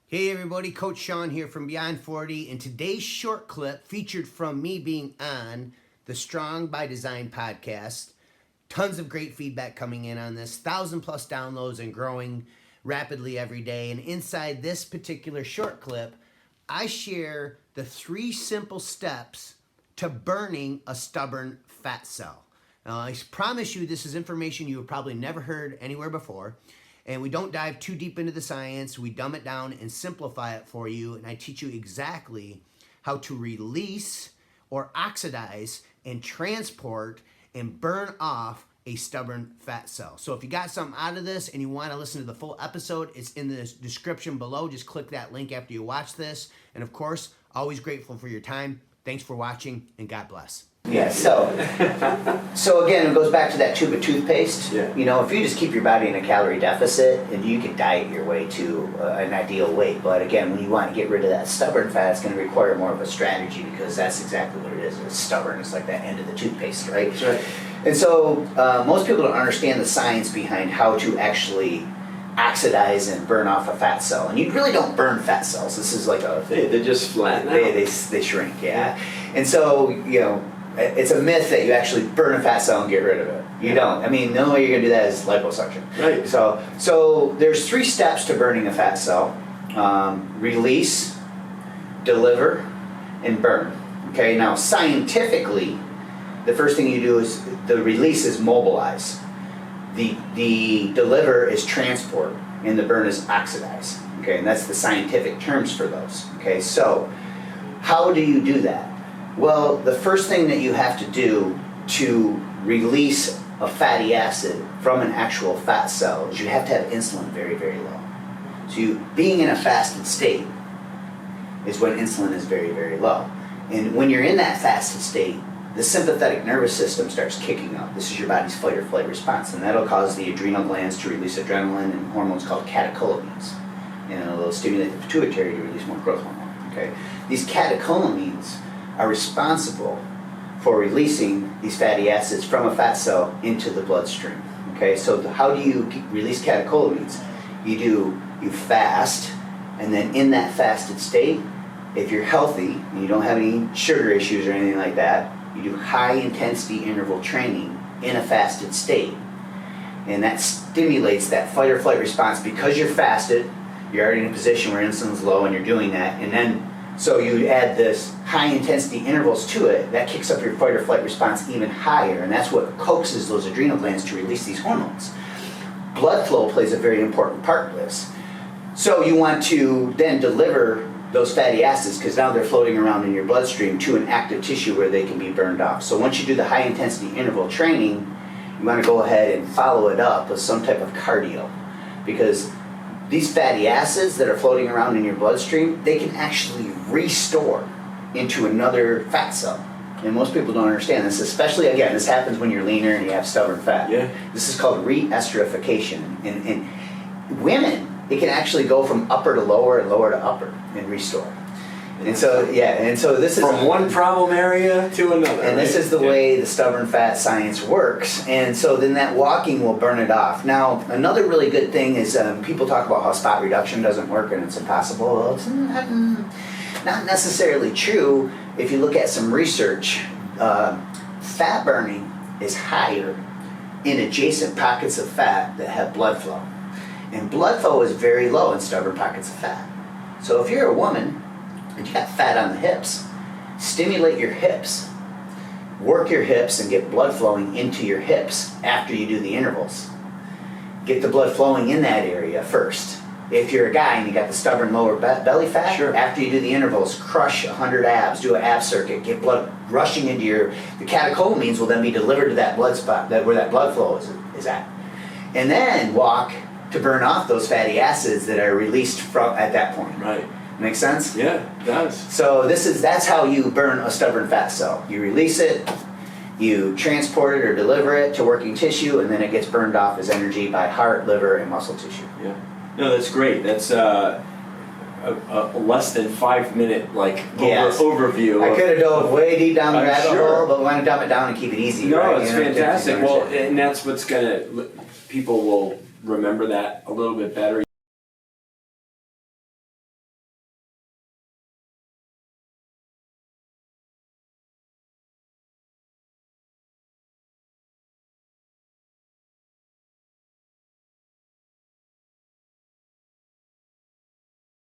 Hey everybody, Coach Shaun here from Beyond 40, and today's short clip featured from me being on the Strong by Design podcast. Tons of great feedback coming in on this, 1,000+ downloads and growing rapidly every day. And inside this particular short clip, I share the 3 simple steps to burning a stubborn fat cell. Now, I promise you this is information you have probably never heard anywhere before. And we don't dive too deep into the science. We dumb it down and simplify it for you. And I teach you exactly how to release or oxidize and transport and burn off a stubborn fat cell. So if you got something out of this and you want to listen to the full episode, it's in the description below. Just click that link after you watch this. And of course, always grateful for your time. Thanks for watching, and God bless. Yeah, so again, it goes back to that tube of toothpaste. Yeah. You know, if you just keep your body in a calorie deficit, and you can diet your way to an ideal weight. But again, when you want to get rid of that stubborn fat, it's going to require more of a strategy, because that's exactly what it is. It's stubborn. It's like that end of the toothpaste, right? That's right. And so most people don't understand the science behind how to actually oxidize and burn off a fat cell. And you really don't burn fat cells. This is like a... They just flatten out. They shrink, yeah. And so, you know, it's a myth that you actually burn a fat cell and get rid of it. You don't. I mean, the only way you're going to do that is liposuction. Right. So there's 3 steps to burning a fat cell. Release, deliver, and burn. Okay, now scientifically, the first thing you do is the release is mobilize. The deliver is transport, and the burn is oxidize. Okay, and that's the scientific terms for those. Okay, so how do you do that? Well, the first thing that you have to do to release a fatty acid from an actual fat cell is you have to have insulin very, very low. So being in a fasted state is when insulin is very, very low. And when you're in that fasted state, the sympathetic nervous system starts kicking up. This is your body's fight or flight response, and that'll cause the adrenal glands to release adrenaline and hormones called catecholamines. And it'll stimulate the pituitary to release more growth hormone. Okay? These catecholamines are responsible for releasing these fatty acids from a fat cell into the bloodstream. Okay, so how do you release catecholamines? You fast, and then in that fasted state, if you're healthy and you don't have any sugar issues or anything like that, you do high intensity interval training in a fasted state. And that stimulates that fight or flight response. Because you're fasted, you're already in a position where insulin's low and you're doing that, and then so you add this high intensity intervals to it, that kicks up your fight or flight response even higher, and that's what coaxes those adrenal glands to release these hormones. Blood flow plays a very important part in this. So you want to then deliver those fatty acids, because now they're floating around in your bloodstream, to an active tissue where they can be burned off. So once you do the high intensity interval training, you want to go ahead and follow it up with some type of cardio, because these fatty acids that are floating around in your bloodstream, they can actually restore into another fat cell. And most people don't understand this, especially, again, this happens when you're leaner and you have stubborn fat. Yeah. This is called re-esterification. In women, it can actually go from upper to lower and lower to upper and restore. And so this is from one problem area to another. And this is the way the stubborn fat science works. And so then that walking will burn it off. Now, another really good thing is people talk about how spot reduction doesn't work and it's impossible. Well, it's not necessarily true. If you look at some research, fat burning is higher in adjacent pockets of fat that have blood flow. And blood flow is very low in stubborn pockets of fat. So if you're a woman and you got fat on the hips, stimulate your hips. Work your hips and get blood flowing into your hips after you do the intervals. Get the blood flowing in that area first. If you're a guy and you got the stubborn lower belly fat, sure, after you do the intervals, crush 100 abs, do an ab circuit, get blood rushing into the catecholamines will then be delivered to that blood spot, where that blood flow is at. And then walk to burn off those fatty acids that are released at that point. Right. Make sense? Yeah, it does. So that's how you burn a stubborn fat cell. You release it, you transport it or deliver it to working tissue, and then it gets burned off as energy by heart, liver, and muscle tissue. Yeah. No, that's great. That's a less than 5-minute overview. I could have dove way deep down the rabbit sure. hole, but we want to dump it down and keep it easy. No, right? it's fantastic. Well, and that's what's people will remember that a little bit better.